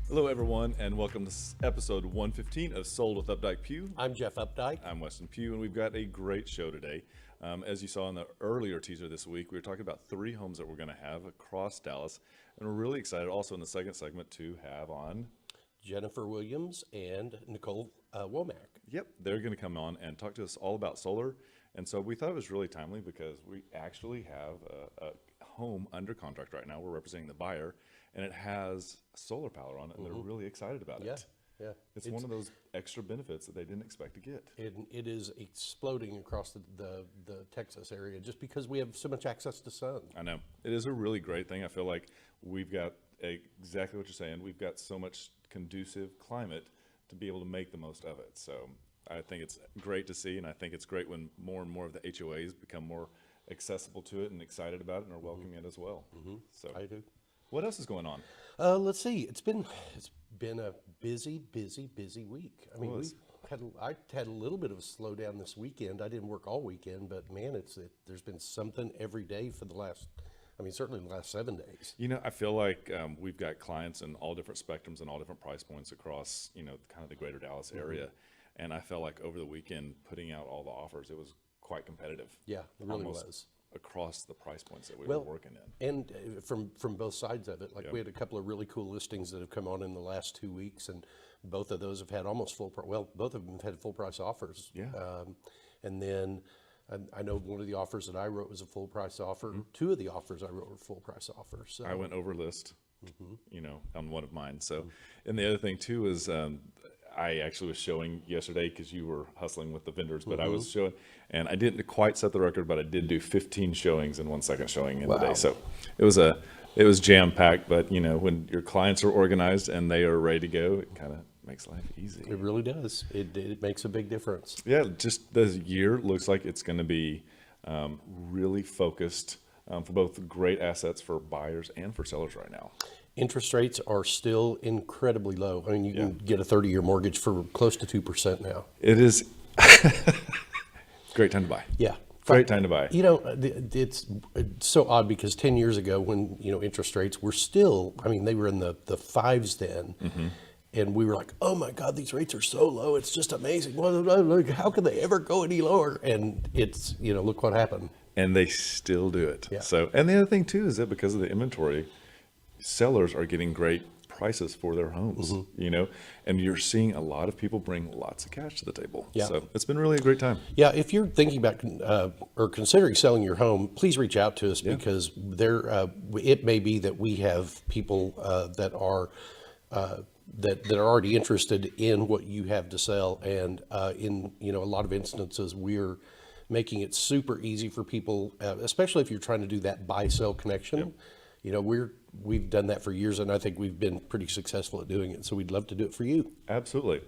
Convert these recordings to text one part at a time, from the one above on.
Hello, everyone, and welcome to episode 115 of Sold with Updike Pugh. I'm Jeff Updike. I'm Weston Pugh, and we've got a great show today. As you saw in the earlier teaser this week, we were talking about 3 homes that we're going to have across Dallas, and we're really excited also in the second segment to have on Jennifer Williams and Nicole Womack. Yep, they're going to come on and talk to us all about solar, and so we thought it was really timely because we actually have a home under contract right now. We're representing the buyer, and it has solar power on it, and they're really excited about it. Yeah. It's one of those extra benefits that they didn't expect to get. It is exploding across the Texas area just because we have so much access to sun. I know. It is a really great thing. I feel like we've got exactly what you're saying. We've got so much conducive climate to be able to make the most of it. So I think it's great to see, and I think it's great when more and more of the HOAs become more accessible to it and excited about it and are welcoming it as well. So I do. What else is going on? Let's see. It's been a busy week. I mean, I had a little bit of a slowdown this weekend. I didn't work all weekend, but man, there's been something every day for the last, certainly the last 7 days. You know, I feel like we've got clients in all different spectrums and all different price points across, kind of the greater Dallas area. And I felt like over the weekend, putting out all the offers, it was quite competitive. Yeah, it really was. Across the price points that we were working in. And from both sides of it, we had a couple of really cool listings that have come on in the last 2 weeks, and both of those have had almost full price. Well, both of them have had full price offers. Yeah. And then I know one of the offers that I wrote was a full price offer. 2 of the offers I wrote were full price offers. So. I went over list, on one of mine. So, and the other thing too is I actually was showing yesterday because you were hustling with the vendors, but I was showing, and I didn't quite set the record, but I did do 15 showings and 1 second showing in the day. So it was jam packed, but when your clients are organized and they are ready to go, it kind of makes life easy. It really does. It makes a big difference. Yeah, just the year looks like it's going to be really focused for both great assets for buyers and for sellers right now. Interest rates are still incredibly low. I mean, you can get a 30-year mortgage for close to 2% now. It is great time to buy. Yeah. Great time to buy. It's so odd because 10 years ago when, interest rates were still, they were in the 5s then. And we were like, oh my God, these rates are so low. It's just amazing. Well, how can they ever go any lower? And it's, look what happened. And they still do it. Yeah. So, and the other thing too, is that because of the inventory, sellers are getting great prices for their homes, and you're seeing a lot of people bring lots of cash to the table. Yeah. So it's been really a great time. Yeah. If you're thinking about or considering selling your home, please reach out to us because it may be that we have people that are already interested in what you have to sell. And in, a lot of instances, we're making it super easy for people, especially if you're trying to do that buy-sell connection. We've done that for years, and I think we've been pretty successful at doing it. So we'd love to do it for you. Absolutely.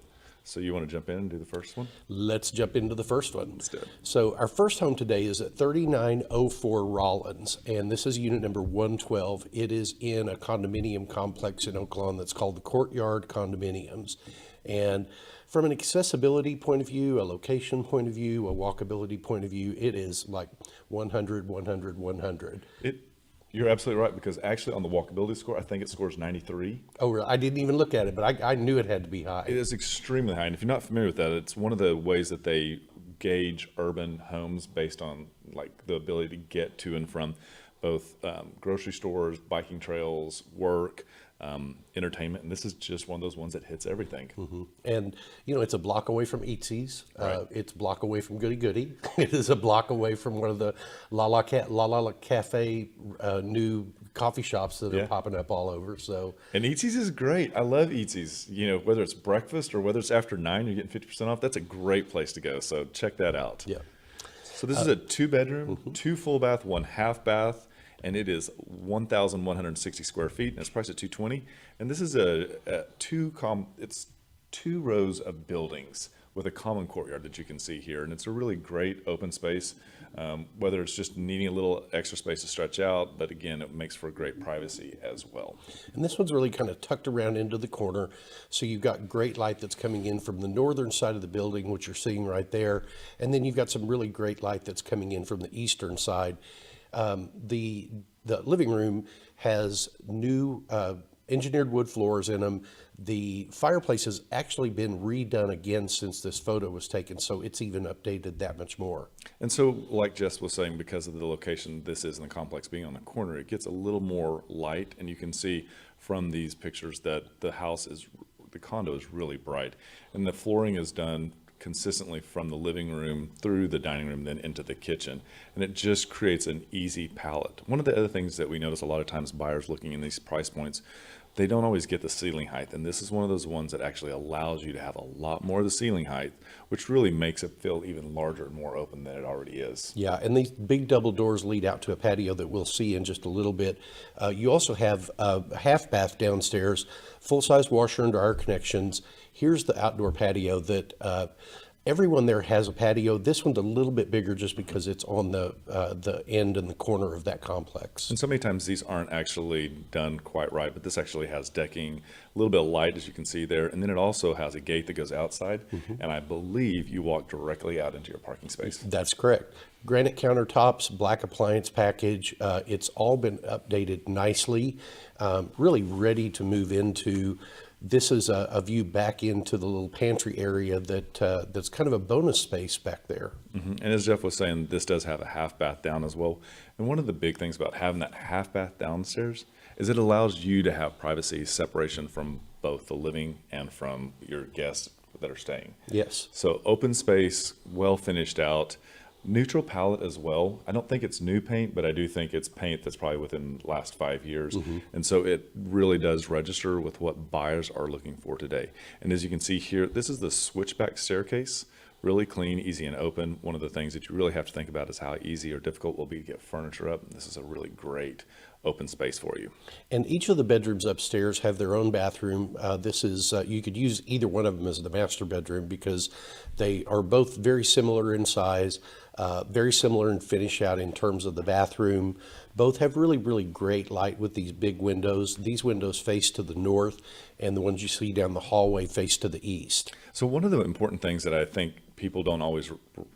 So you want to jump in and do the first one? Let's jump into the first one. Let's do it. So our first home today is at 3904 Rawlins, and this is unit number 112. It is in a condominium complex in Oak Lawn that's called the Courtyard Condominiums. And from an accessibility point of view, a location point of view, a walkability point of view, it is like 100, 100, 100. You're absolutely right, because actually on the walkability score, I think it scores 93. Oh, really? I didn't even look at it, but I knew it had to be high. It is extremely high. And if you're not familiar with that, it's one of the ways that they gauge urban homes based on the ability to get to and from both grocery stores, biking trails, work, entertainment. And this is just one of those ones that hits everything. And, you know, it's a block away from Eatsy's. Right. It's a block away from Goody Goody. It is a block away from one of the La La Cafe new coffee shops that are popping up all over. So, And Eatsy's is great. I love Eatsy's. You know, whether it's breakfast or whether it's after 9, you're getting 50% off. That's a great place to go. So check that out. yeah. So this is a 2-bedroom, 2 full bath, 1 half bath, and it is 1,160 square feet, and it's priced at $220. And this is it's 2 rows of buildings with a common courtyard that you can see here, and it's a really great open space. Whether it's just needing a little extra space to stretch out, but again, it makes for great privacy as well. And this one's really kind of tucked around into the corner. So you've got great light that's coming in from the northern side of the building, which you're seeing right there. And then you've got some really great light that's coming in from the eastern side. The living room has new engineered wood floors in them. The fireplace has actually been redone again since this photo was taken, so it's even updated that much more. And so, like Jess was saying, because of the location this is in the complex being on the corner, it gets a little more light, and you can see from these pictures that the condo is really bright, and the flooring is done consistently from the living room through the dining room, then into the kitchen. And it just creates an easy palette. One of the other things that we notice a lot of times buyers looking in these price points, they don't always get the ceiling height. And this is one of those ones that actually allows you to have a lot more of the ceiling height, which really makes it feel even larger and more open than it already is. Yeah, and these big double doors lead out to a patio that we'll see in just a little bit. You also have a half bath downstairs, full-size washer and dryer connections. Here's the outdoor patio that everyone there has a patio. This one's a little bit bigger just because it's on the end and the corner of that complex. And so many times these aren't actually done quite right, but this actually has decking, a little bit of light as you can see there, and then it also has a gate that goes outside, and I believe you walk directly out into your parking space. That's correct. Granite countertops, black appliance package. It's all been updated nicely, really ready to move into. This is a view back into the little pantry area that's kind of a bonus space back there. And as Jeff was saying, this does have a half bath down as well. And one of the big things about having that half bath downstairs is it allows you to have privacy, separation from both the living and from your guests that are staying. Yes. So open space, well finished out. Neutral palette as well. I don't think it's new paint, but I do think it's paint that's probably within the last 5 years. And so it really does register with what buyers are looking for today. And as you can see here, this is the switchback staircase. Really clean, easy, and open. One of the things that you really have to think about is how easy or difficult it will be to get furniture up. This is a really great open space for you. And each of the bedrooms upstairs have their own bathroom. This is, you could use either one of them as the master bedroom because they are both very similar in size, very similar in finish out in terms of the bathroom. Both have really, really great light with these big windows. These windows face to the north, and the ones you see down the hallway face to the east. So one of the important things that I think people don't always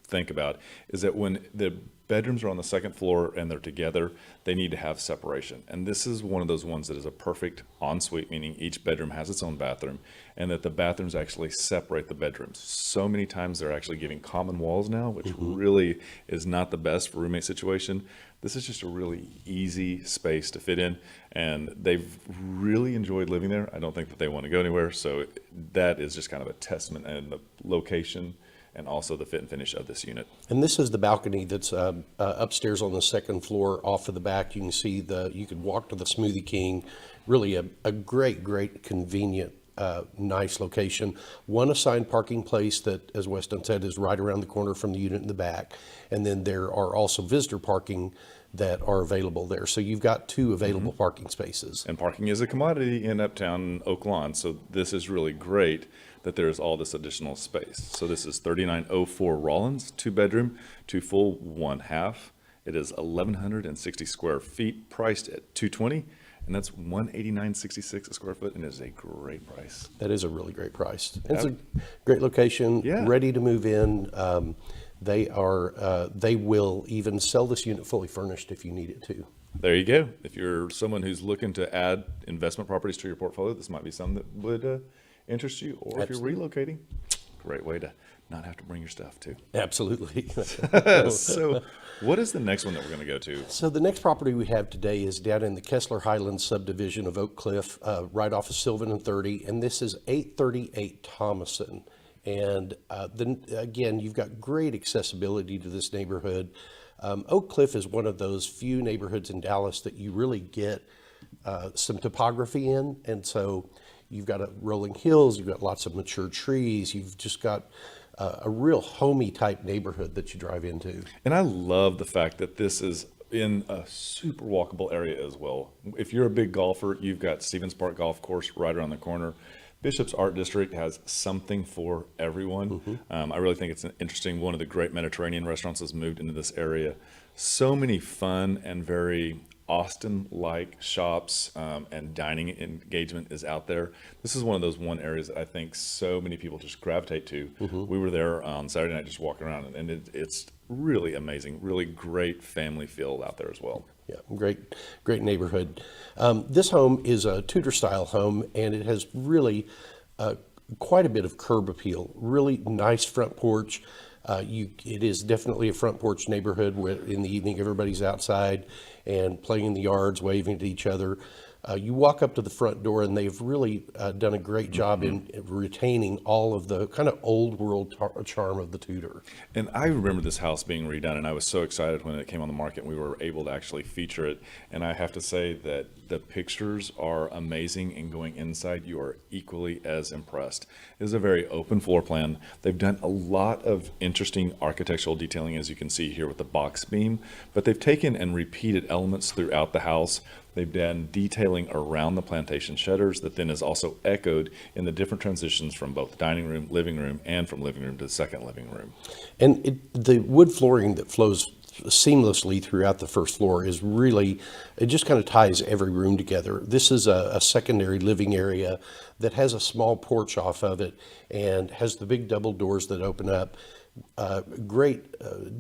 think about is that when the bedrooms are on the second floor and they're together, they need to have separation. And this is one of those ones that is a perfect ensuite, meaning each bedroom has its own bathroom, and that the bathrooms actually separate the bedrooms. So many times they're actually giving common walls now, which really is not the best for roommate situation. This is just a really easy space to fit in, and they've really enjoyed living there. I don't think that they want to go anywhere. So that is just kind of a testament and the location and also the fit and finish of this unit. And this is the balcony that's upstairs on the second floor off of the back. You can see you could walk to the Smoothie King. Really a great, great, convenient, nice location. One assigned parking place that, as Weston said, is right around the corner from the unit in the back. And then there are also visitor parking that are available there. So you've got 2 available parking spaces. And parking is a commodity in Uptown Oak Lawn. So this is really great that there's all this additional space. So this is 3904 Rawlins, 2-bedroom, 2 full, 1 half. It is 1,160 square feet, priced at $220, and that's $189.66 a square foot, and it is a great price. That is a really great price. It's a great location, ready to move in. They will even sell this unit fully furnished if you need it to. There you go. If you're someone who's looking to add investment properties to your portfolio, this might be something that would interest you, or if you're relocating, great way to not have to bring your stuff to. Absolutely. So what is the next one that we're going to go to? So the next property we have today is down in the Kessler Highlands subdivision of Oak Cliff, right off of Sylvan and 30, and this is 838 Thomasson. And then again, you've got great accessibility to this neighborhood. Oak Cliff is one of those few neighborhoods in Dallas that you really get some topography in, and so you've got rolling hills, you've got lots of mature trees, you've just got a real homey type neighborhood that you drive into. And I love the fact that this is in a super walkable area as well. If you're a big golfer, you've got Stevens Park Golf Course right around the corner. Bishop's Art District has something for everyone. I really think it's interesting. One of the great Mediterranean restaurants has moved into this area. So many fun and very Austin-like shops and dining engagement is out there. This is one of those areas that I think so many people just gravitate to. We were there on Saturday night just walking around, and it's really amazing, really great family feel out there as well. Yeah, great neighborhood. This home is a Tudor-style home, and it has really quite a bit of curb appeal. Really nice front porch. It is definitely a front porch neighborhood where in the evening everybody's outside and playing in the yards, waving to each other. You walk up to the front door, and they've really done a great job in retaining all of the kind of old world charm of the Tudor. And I remember this house being redone, and I was so excited when it came on the market and we were able to actually feature it. And I have to say that the pictures are amazing, and going inside you are equally as impressed. It is a very open floor plan. They've done a lot of interesting architectural detailing, as you can see here with the box beam, but they've taken and repeated elements throughout the house. They've done detailing around the plantation shutters that then is also echoed in the different transitions from both dining room, living room, and from living room to the second living room. And the wood flooring that flows seamlessly throughout the first floor is really, it just kind of ties every room together. This is a secondary living area that has a small porch off of it and has the big double doors that open up. Great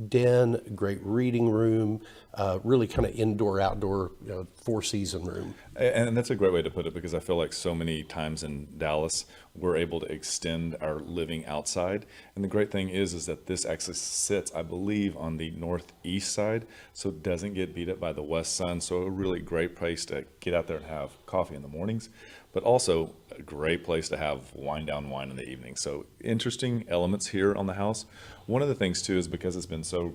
den, great reading room, really kind of indoor, outdoor, four-season room. And that's a great way to put it, because I feel like so many times in Dallas, we're able to extend our living outside. And the great thing is that this actually sits, I believe, on the northeast side, so it doesn't get beat up by the west sun. So a really great place to get out there and have coffee in the mornings, but also a great place to have wind down wine in the evening. So interesting elements here on the house. One of the things too is because it's been so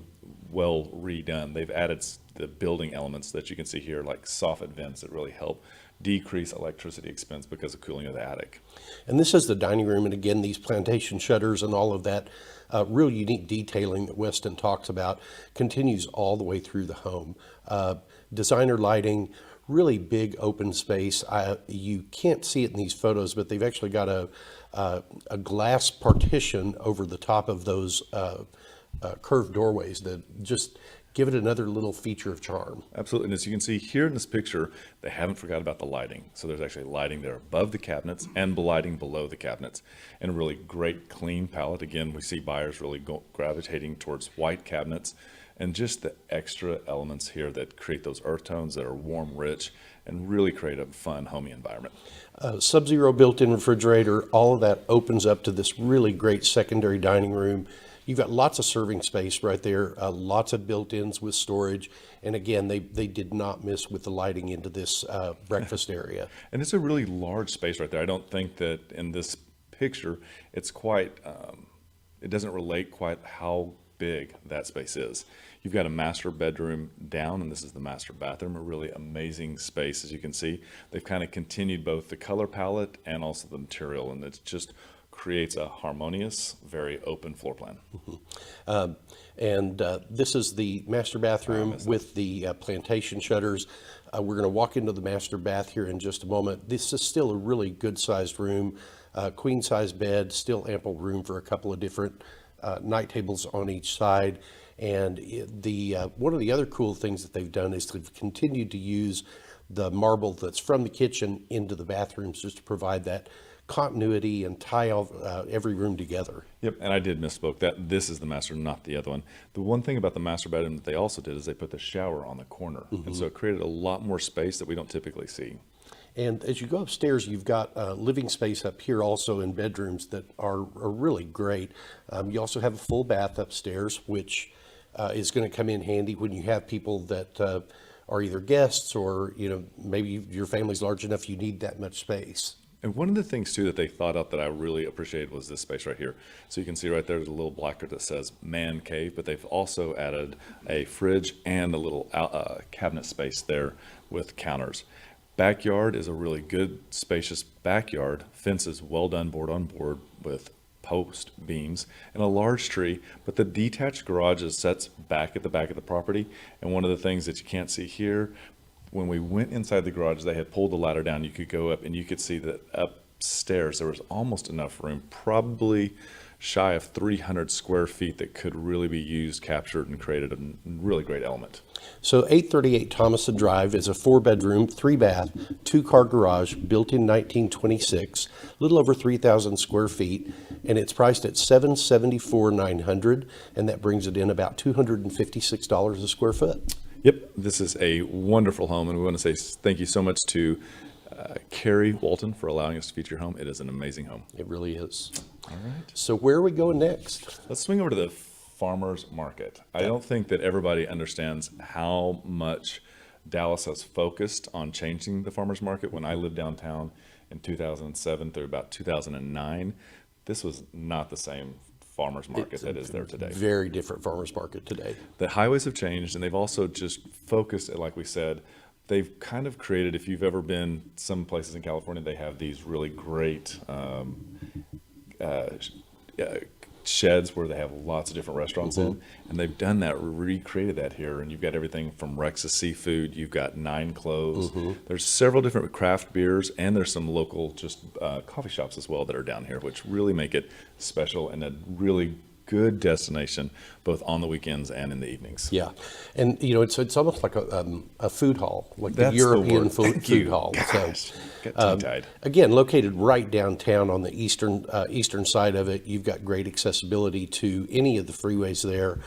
well redone, they've added the building elements that you can see here, like soffit vents that really help decrease electricity expense because of cooling of the attic. And this is the dining room, and again, these plantation shutters and all of that real unique detailing that Weston talks about continues all the way through the home. Designer lighting, really big open space. You can't see it in these photos, but they've actually got a glass partition over the top of those curved doorways that just give it another little feature of charm. Absolutely. And as you can see here in this picture, they haven't forgot about the lighting. So there's actually lighting there above the cabinets and lighting below the cabinets, and a really great clean palette. Again, we see buyers really gravitating towards white cabinets, and just the extra elements here that create those earth tones that are warm, rich, and really create a fun, homey environment. Sub-zero built-in refrigerator, all of that opens up to this really great secondary dining room. You've got lots of serving space right there, lots of built-ins with storage. And again, they did not miss with the lighting into this breakfast area. And it's a really large space right there. I don't think that in this picture, it's quite, it doesn't relate quite how big that space is. You've got a master bedroom down, and this is the master bathroom, a really amazing space. As you can see, they've kind of continued both the color palette and also the material, and it just creates a harmonious, very open floor plan. This is the master bathroom with the plantation shutters. We're going to walk into the master bath here in just a moment. This is still a really good sized room, queen size bed, still ample room for a couple of different night tables on each side. And one of the other cool things that they've done is they've continued to use the marble that's from the kitchen into the bathrooms just to provide that continuity and tie every room together. Yep, and I did misspoke. This is the master, not the other one. The one thing about the master bedroom that they also did is they put the shower on the corner, and so it created a lot more space that we don't typically see. And as you go upstairs, you've got living space up here also in bedrooms that are really great. You also have a full bath upstairs, which is going to come in handy when you have people that are either guests or, maybe your family's large enough you need that much space. And one of the things too that they thought out that I really appreciated was this space right here. So you can see right there's a little placard that says man cave, but they've also added a fridge and a little cabinet space there with counters. Backyard is a really good spacious backyard. Fences well done, board on board with post beams and a large tree, but the detached garage sets back at the back of the property. And one of the things that you can't see here, when we went inside the garage, they had pulled the ladder down. You could go up and you could see that upstairs there was almost enough room, probably shy of 300 square feet, that could really be used, captured, and created a really great element. So 838 Thomasson Drive is a 4-bedroom, 3-bath, 2-car garage built in 1926, a little over 3,000 square feet, and it's priced at $774,900, and that brings it in about $256 a square foot. Yep, this is a wonderful home, and we want to say thank you so much to Carrie Walton for allowing us to feature your home. It is an amazing home. It really is. All right. So where are we going next? Let's swing over to the farmers market. I don't think that everybody understands how much Dallas has focused on changing the farmers market. When I lived downtown in 2007 through about 2009, this was not the same farmers market that is there today. Very different farmers market today. The highways have changed, and they've also just focused, like we said, they've kind of created, if you've ever been some places in California, they have these really great sheds where they have lots of different restaurants in, and they've done that, recreated that here, and you've got everything from Rex's Seafood, you've got Nine Cloves, there's several different craft beers, and there's some local just coffee shops as well that are down here, which really make it special and a really good destination both on the weekends and in the evenings. Yeah, and it's almost like a food hall, like That's the European the word. food hall. Gosh, So, got tongue-tied. again, located right downtown on the eastern side of it, you've got great accessibility to any of the freeways there.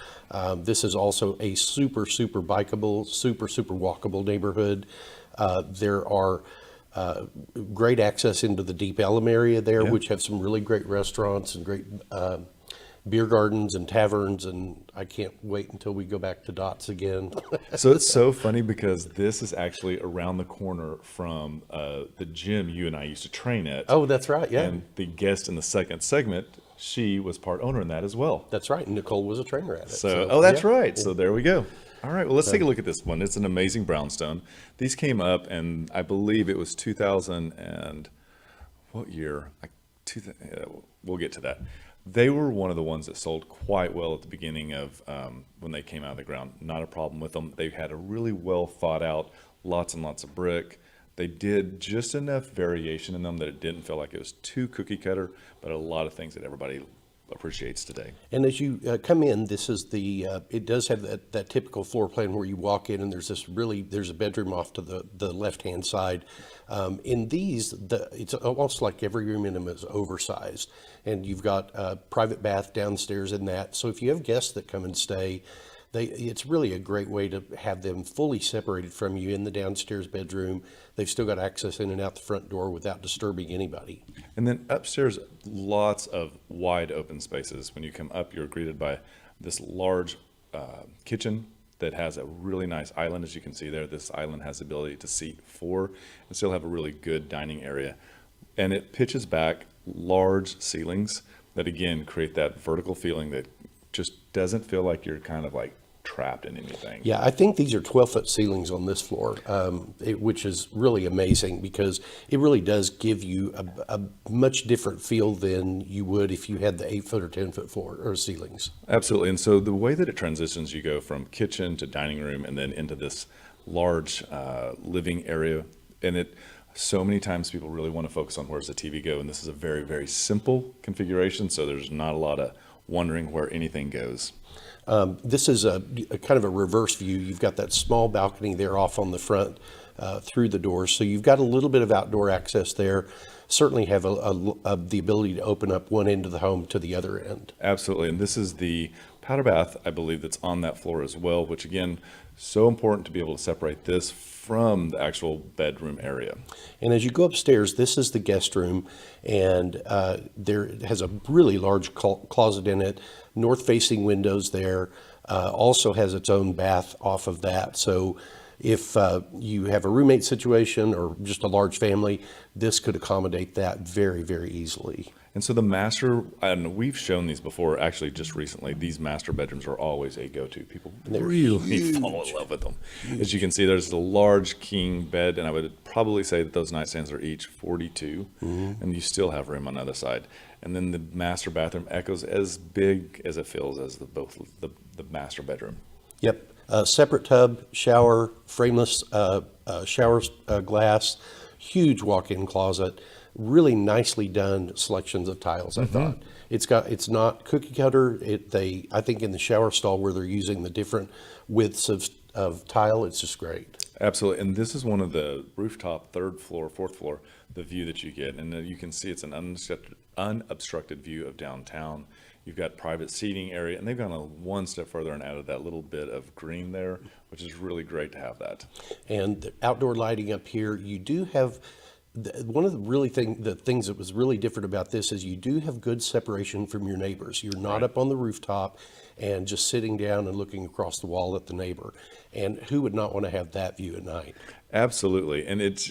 This is also a super bikeable, super walkable neighborhood. There are great access into the Deep Ellum area there, which have some really great restaurants and great beer gardens and taverns, and I can't wait until we go back to Dots again. So it's so funny because this is actually around the corner from the gym you and I used to train at. Oh, that's right, yeah. And the guest in the second segment, she was part owner in that as well. That's right, and Nicole was a trainer at it. So that's right. So there we go. All right, well, let's take a look at this one. It's an amazing brownstone. These came up, and I believe it was 2000 and what year? We'll get to that. They were one of the ones that sold quite well at the beginning of when they came out of the ground. Not a problem with them. They had a really well thought out, lots and lots of brick. They did just enough variation in them that it didn't feel like it was too cookie cutter, but a lot of things that everybody appreciates today. And as you come in, this is it does have that typical floor plan where you walk in and there's a bedroom off to the left-hand side. In these, it's almost like every room in them is oversized, and you've got a private bath downstairs in that. So if you have guests that come and stay, it's really a great way to have them fully separated from you in the downstairs bedroom. They've still got access in and out the front door without disturbing anybody. And then upstairs, lots of wide open spaces. When you come up, you're greeted by this large kitchen that has a really nice island. As you can see there, this island has the ability to seat 4 and still have a really good dining area. And it pitches back large ceilings that again create that vertical feeling that just doesn't feel like you're kind of like trapped in anything. Yeah, I think these are 12-foot ceilings on this floor, which is really amazing because it really does give you a much different feel than you would if you had the 8-foot or 10-foot floor or ceilings. Absolutely. And so the way that it transitions, you go from kitchen to dining room and then into this large living area. And so many times people really want to focus on where's the TV go. And this is a very, very simple configuration. So there's not a lot of wondering where anything goes. This is a kind of a reverse view. You've got that small balcony there off on the front through the doors. So you've got a little bit of outdoor access there. Certainly have the ability to open up one end of the home to the other end. Absolutely. And this is powder bath, I believe, that's on that floor as well, which again, so important to be able to separate this from the actual bedroom area. And as you go upstairs, this is the guest room, and there has a really large closet in it, north-facing windows there, also has its own bath off of that. So if you have a roommate situation or just a large family, this could accommodate that very, very easily. And so the master, and we've shown these before, actually just recently, these master bedrooms are always a go-to. People really fall in love with them. As you can see, there's a large king bed, and I would probably say that those nightstands are each 42, and you still have room on the other side. And then the master bathroom echoes as big as it feels as both the master bedroom. Yep. Separate tub, shower, frameless shower glass, huge walk-in closet. Really nicely done selections of tiles, I thought. It's not cookie cutter. I think in the shower stall where they're using the different widths of tile, it's just great. Absolutely. And this is one of the rooftop, third floor, fourth floor, the view that you get. And you can see it's an unobstructed view of downtown. You've got private seating area, and they've gone one step further and added that little bit of green there, which is really great to have that. And the outdoor lighting up here, you do have one of the things that was really different about this is you do have good separation from your neighbors. You're not up on the rooftop and just sitting down and looking across the wall at the neighbor. And who would not want to have that view at night? Absolutely. And it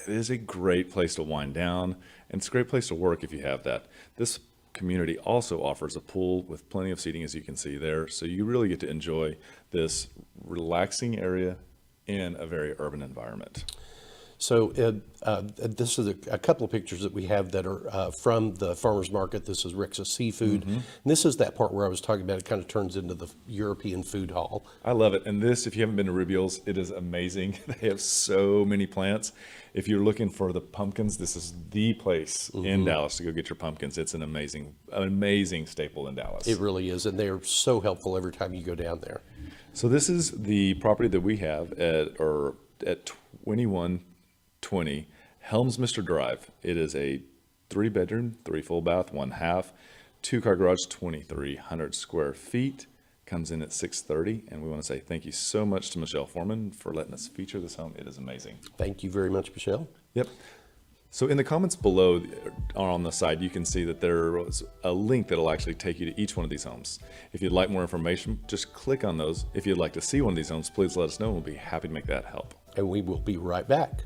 is a great place to wind down, and it's a great place to work if you have that. This community also offers a pool with plenty of seating, as you can see there. So you really get to enjoy this relaxing area in a very urban environment. So this is a couple of pictures that we have that are from the farmer's market. This is Rick's Seafood. And this is that part where I was talking about. It kind of turns into the European food hall. I love it. And this, if you haven't been to Rubio's, it is amazing. They have so many plants. If you're looking for the pumpkins, this is the place in Dallas to go get your pumpkins. It's an amazing staple in Dallas. It really is. And they are so helpful every time you go down there. So this is the property that we have at 2120 Helsminster Drive. It is a 3-bedroom, 3 full bath, 1 half, 2-car garage, 2,300 square feet. Comes in at $630, and we want to say thank you so much to Michelle Foreman for letting us feature this home. It is amazing. Thank you very much, Michelle. Yep. So in the comments below or on the side, you can see that there was a link that'll actually take you to each one of these homes. If you'd like more information, just click on those. If you'd like to see one of these homes, please let us know, and we'll be happy to make that help. And we will be right back.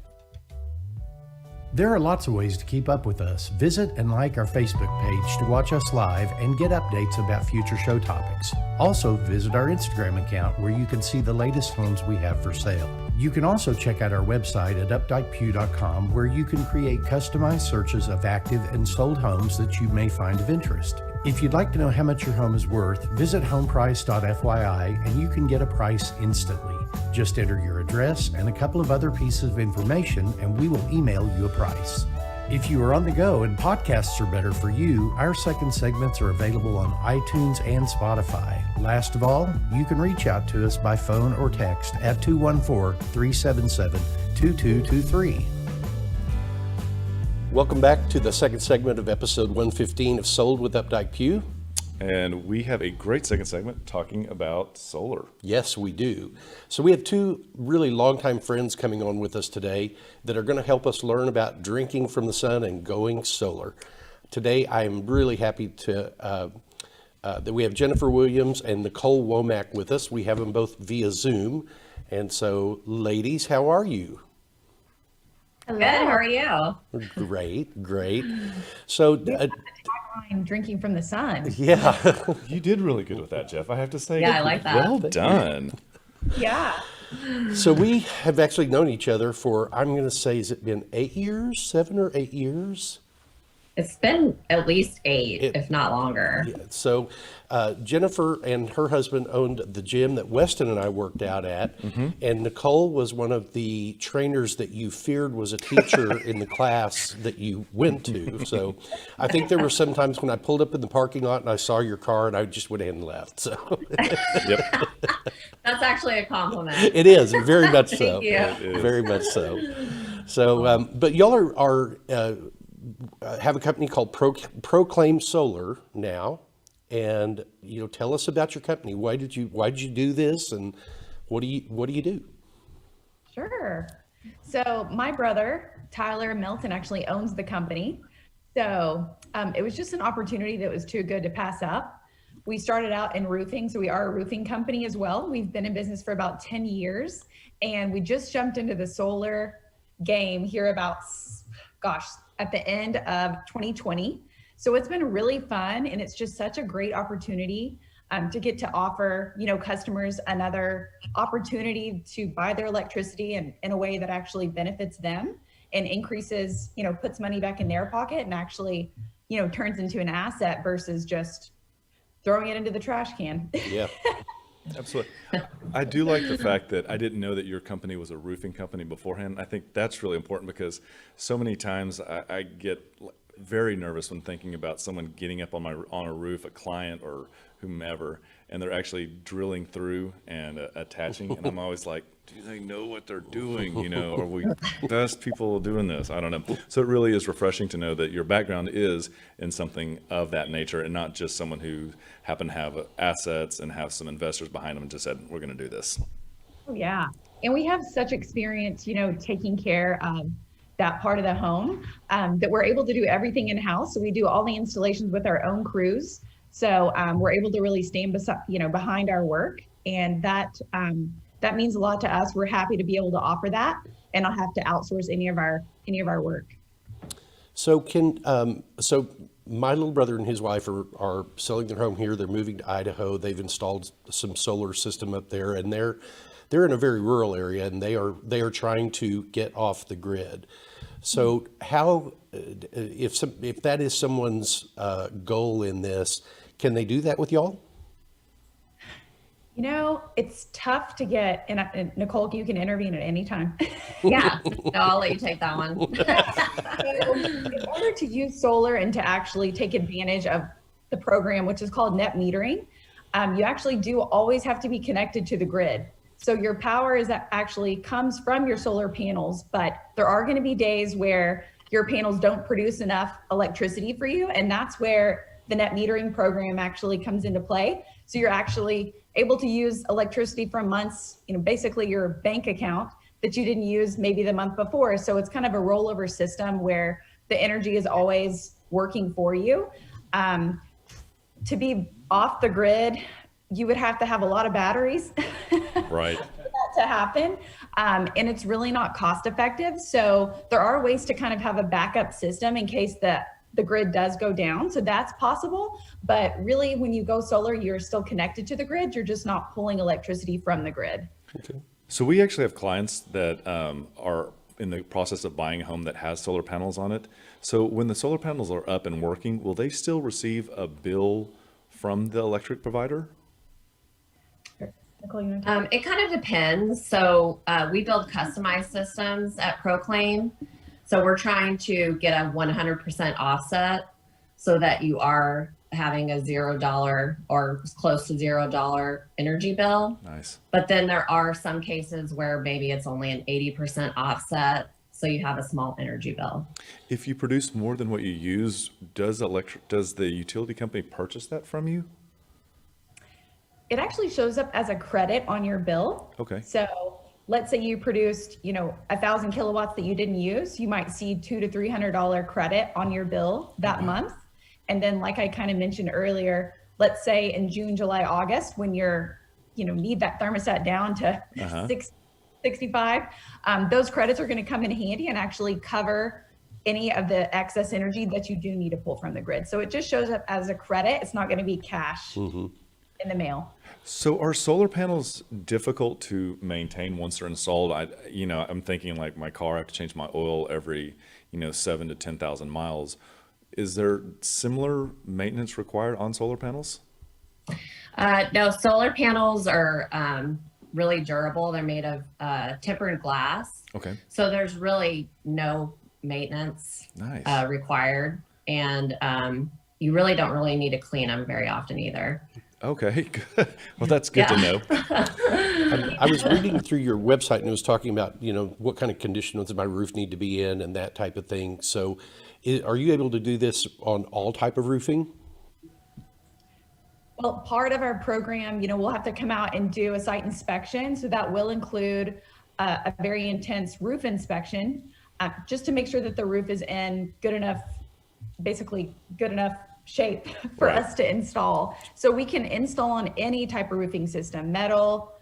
There are lots of ways to keep up with us. Visit and like our Facebook page to watch us live and get updates about future show topics. Also, visit our Instagram account where you can see the latest homes we have for sale. You can also check out our website at updikepugh.com, where you can create customized searches of active and sold homes that you may find of interest. If you'd like to know how much your home is worth, visit homeprice.fyi and you can get a price instantly. Just enter your address and a couple of other pieces of information and we will email you a price. If you are on the go and podcasts are better for you, our second segments are available on iTunes and Spotify. Last of all, you can reach out to us by phone or text at 214-377-2223. Welcome back to the second segment of episode 115 of Sold with Updike Pugh. And we have a great second segment talking about solar. Yes, we do. So we have two really longtime friends coming on with us today that are going to help us learn about drinking from the sun and going solar. Today, I am really happy to that we have Jennifer Williams and Nicole Womack with us. We have them both via Zoom. And so, ladies, how are you? Hello. Good. How are you? Great. So, drinking from the sun. Yeah, you did really good with that, Jeff. I have to say. Yeah, I like that. Well done. Yeah. So we have actually known each other for, I'm going to say, has it been 8 years, 7 or 8 years? It's been at least 8, if not longer. Yeah. So Jennifer and her husband owned the gym that Weston and I worked out at. And Nicole was one of the trainers that you feared was a teacher in the class that you went to. So I think there were some times when I pulled up in the parking lot and I saw your car and I just went ahead and left. So Yep. That's actually a compliment. It is, very much so. Thank you. Very much so. So, but y'all are have a company called Proclaim Solar now, And, tell us about your company. Why did you do this, and what do you do? Sure. So my brother, Tyler Milton, actually owns the company. So it was just an opportunity that was too good to pass up. We started out in roofing, so we are a roofing company as well. We've been in business for about 10 years, and we just jumped into the solar game here about, at the end of 2020. So it's been really fun, and it's just such a great opportunity to get to offer, customers another opportunity to buy their electricity in a way that actually benefits them and increases, puts money back in their pocket and actually, turns into an asset versus just throwing it into the trash can. Yeah. Absolutely. I do like the fact that I didn't know that your company was a roofing company beforehand. I think that's really important because so many times I get very nervous when thinking about someone getting up on a roof, a client or whomever, and they're actually drilling through and attaching. And I'm always like, do they know what they're doing? Are we best people doing this? I don't know. So it really is refreshing to know that your background is in something of that nature and not just someone who happened to have assets and have some investors behind them and just said, we're going to do this. Oh, yeah. And we have such experience, taking care of that part of the home that we're able to do everything in-house. So we do all the installations with our own crews. So we're able to really stand behind our work, and that means a lot to us. We're happy to be able to offer that and not have to outsource any of our work. So so my little brother and his wife are selling their home here. They're moving to Idaho. They've installed some solar system up there, and they're in a very rural area, and they are trying to get off the grid. So how, if that is someone's goal in this, can they do that with y'all? It's tough to get, and Nicole, you can intervene at any time. Yeah, no, I'll let you take that one. In order to use solar and to actually take advantage of the program, which is called net metering, you actually do always have to be connected to the grid. So your power actually comes from your solar panels, but there are going to be days where your panels don't produce enough electricity for you, and that's where the net metering program actually comes into play. So you're actually able to use electricity from months, basically your bank account that you didn't use maybe the month before. So it's kind of a rollover system where the energy is always working for you. To be off the grid, you would have to have a lot of batteries. Right. For that to happen. And it's really not cost effective. So there are ways to kind of have a backup system in case the grid does go down. So that's possible. But really, when you go solar, you're still connected to the grid. You're just not pulling electricity from the grid. Okay. So we actually have clients that are in the process of buying a home that has solar panels on it. So when the solar panels are up and working, will they still receive a bill from the electric provider? Nicole, you want to It kind of depends. So we build customized systems at Proclaim. So we're trying to get a 100% offset so that you are having a $0 or close to $0 energy bill. Nice. But then there are some cases where maybe it's only an 80% offset. So you have a small energy bill. If you produce more than what you use, does the utility company purchase that from you? It actually shows up as a credit on your bill. Okay. So let's say you produced, 1,000 kilowatts that you didn't use, you might see $200 to $300 credit on your bill that month. And then, like I kind of mentioned earlier, let's say in June, July, August, when you're, need that thermostat down to 65, those credits are going to come in handy and actually cover any of the excess energy that you do need to pull from the grid. So it just shows up as a credit. It's not going to be cash in the mail. So are solar panels difficult to maintain once they're installed? I'm thinking like my car, I have to change my oil every, 7 to 10,000 miles. Is there similar maintenance required on solar panels? No, solar panels are really durable. They're made of tempered glass. Okay. So there's really no maintenance required. And you really don't really need to clean them very often either. Okay, good. Well, that's good to know. I was reading through your website and it was talking about, what kind of conditions does my roof need to be in and that type of thing. So are you able to do this on all type of roofing? Well, part of our program, we'll have to come out and do a site inspection. So that will include a very intense roof inspection, just to make sure that the roof is in basically good enough shape for Right. us to install. So we can install on any type of roofing system, metal,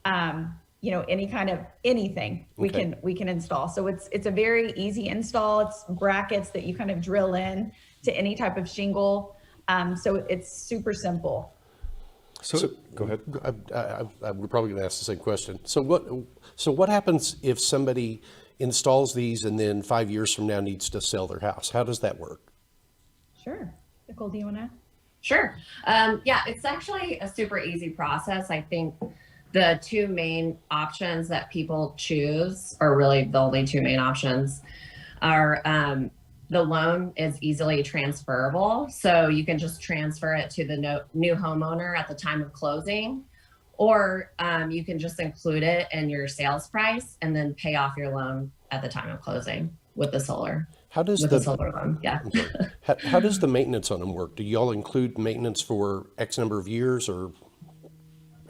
any kind of anything we can install. So it's a very easy install. It's brackets that you kind of drill in to any type of shingle. So it's super simple. So go ahead. We're probably going to ask the same question. So what happens if somebody installs these and then 5 years from now needs to sell their house? How does that work? Sure. Nicole, do you want to? Sure. Yeah, it's actually a super easy process. I think the two main options that people choose, or really the only two main options, are the loan is easily transferable. So you can just transfer it to the new homeowner at the time of closing, or you can just include it in your sales price and then pay off your loan at the time of closing with the solar. How does the solar loan? Yeah. How does the maintenance on them work? Do y'all include maintenance for X number of years, or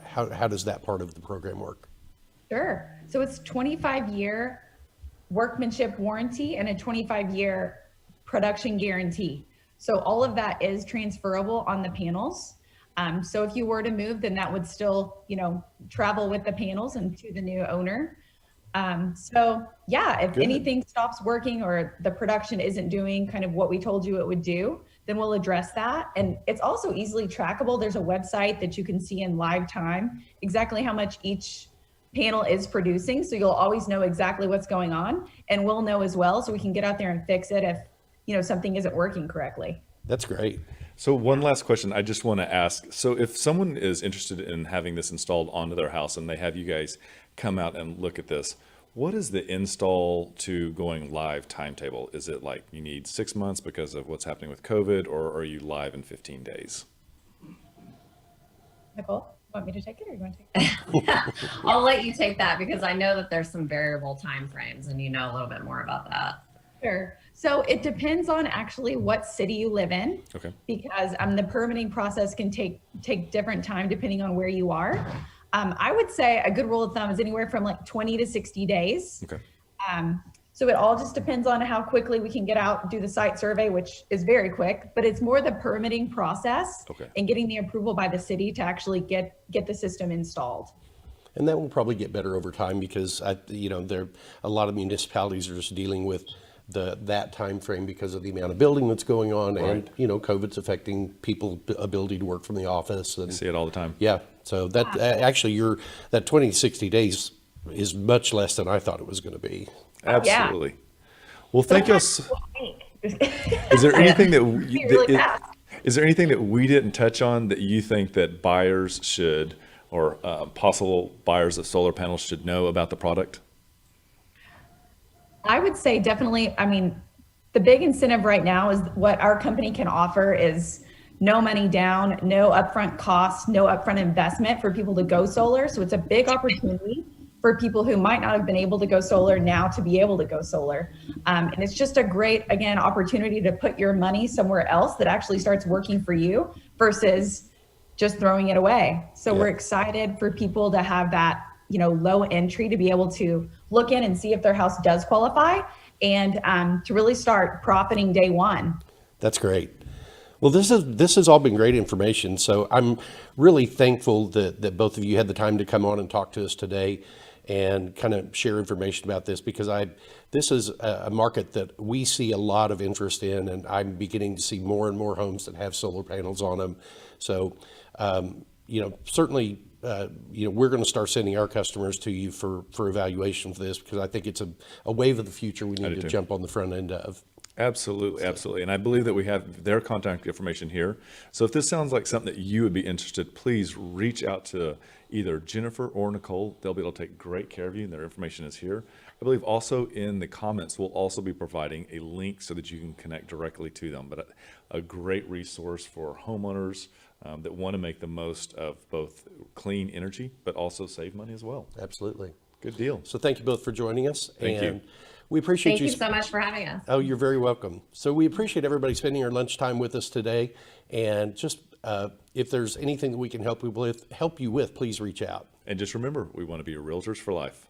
how does that part of the program work? Sure. So it's 25-year workmanship warranty and a 25-year production guarantee. So all of that is transferable on the panels. So if you were to move, then that would still, travel with the panels and to the new owner. So yeah, if anything stops working or the production isn't doing kind of what we told you it would do, then we'll address that. And it's also easily trackable. There's a website that you can see in live time exactly how much each panel is producing. So you'll always know exactly what's going on, and we'll know as well. So we can get out there and fix it if, something isn't working correctly. That's great. So one last question I just want to ask. So if someone is interested in having this installed onto their house and they have you guys come out and look at this, what is the install to going live timetable? Is it like you need 6 months because of what's happening with COVID, or are you live in 15 days? Nicole, you want me to take it or you want to take it? I'll let you take that because I know that there's some variable time frames and you know a little bit more about that. Sure. So it depends on actually what city you live in. Okay. Because the permitting process can take different time depending on where you are. I would say a good rule of thumb is anywhere from like 20 to 60 days. Okay. So it all just depends on how quickly we can get out, do the site survey, which is very quick, but it's more the permitting process and getting the approval by the city to actually get the system installed. And that will probably get better over time because there a lot of municipalities are just dealing with that time frame because of the amount of building that's going on, and COVID's affecting people's ability to work from the office. And I see it all the time. Yeah, so that actually that 20 to 60 days is much less than I thought it was going to be. Absolutely. Yeah. Well, thank you. Is there anything is there anything that we didn't touch on that you think that buyers should, or possible buyers of solar panels should know about the product? I would say definitely, the big incentive right now is what our company can offer is no money down, no upfront costs, no upfront investment for people to go solar. So it's a big opportunity for people who might not have been able to go solar now to be able to go solar. And it's just a great, again, opportunity to put your money somewhere else that actually starts working for you versus just throwing it away. So we're excited for people to have that, low entry to be able to look in and see if their house does qualify and to really start profiting day one. That's great. Well, this has all been great information. So I'm really thankful that both of you had the time to come on and talk to us today and kind of share information about this, because this is a market that we see a lot of interest in, and I'm beginning to see more and more homes that have solar panels on them. So, certainly, we're going to start sending our customers to you for evaluation for this, because I think it's a wave of the future we need to jump on the front end of. Absolutely, absolutely. And I believe that we have their contact information here. So if this sounds like something that you would be interested, please reach out to either Jennifer or Nicole. They'll be able to take great care of you, and their information is here. I believe also in the comments, we'll also be providing a link so that you can connect directly to them. But a great resource for homeowners that want to make the most of both clean energy, but also save money as well. Absolutely. Good deal. So thank you both for joining us. Thank you. We appreciate Thank you so much for having us. Oh, you're very welcome. So we appreciate everybody spending your lunchtime with us today. And just if there's anything that we can help you with, please reach out. And just remember, we want to be your realtors for life.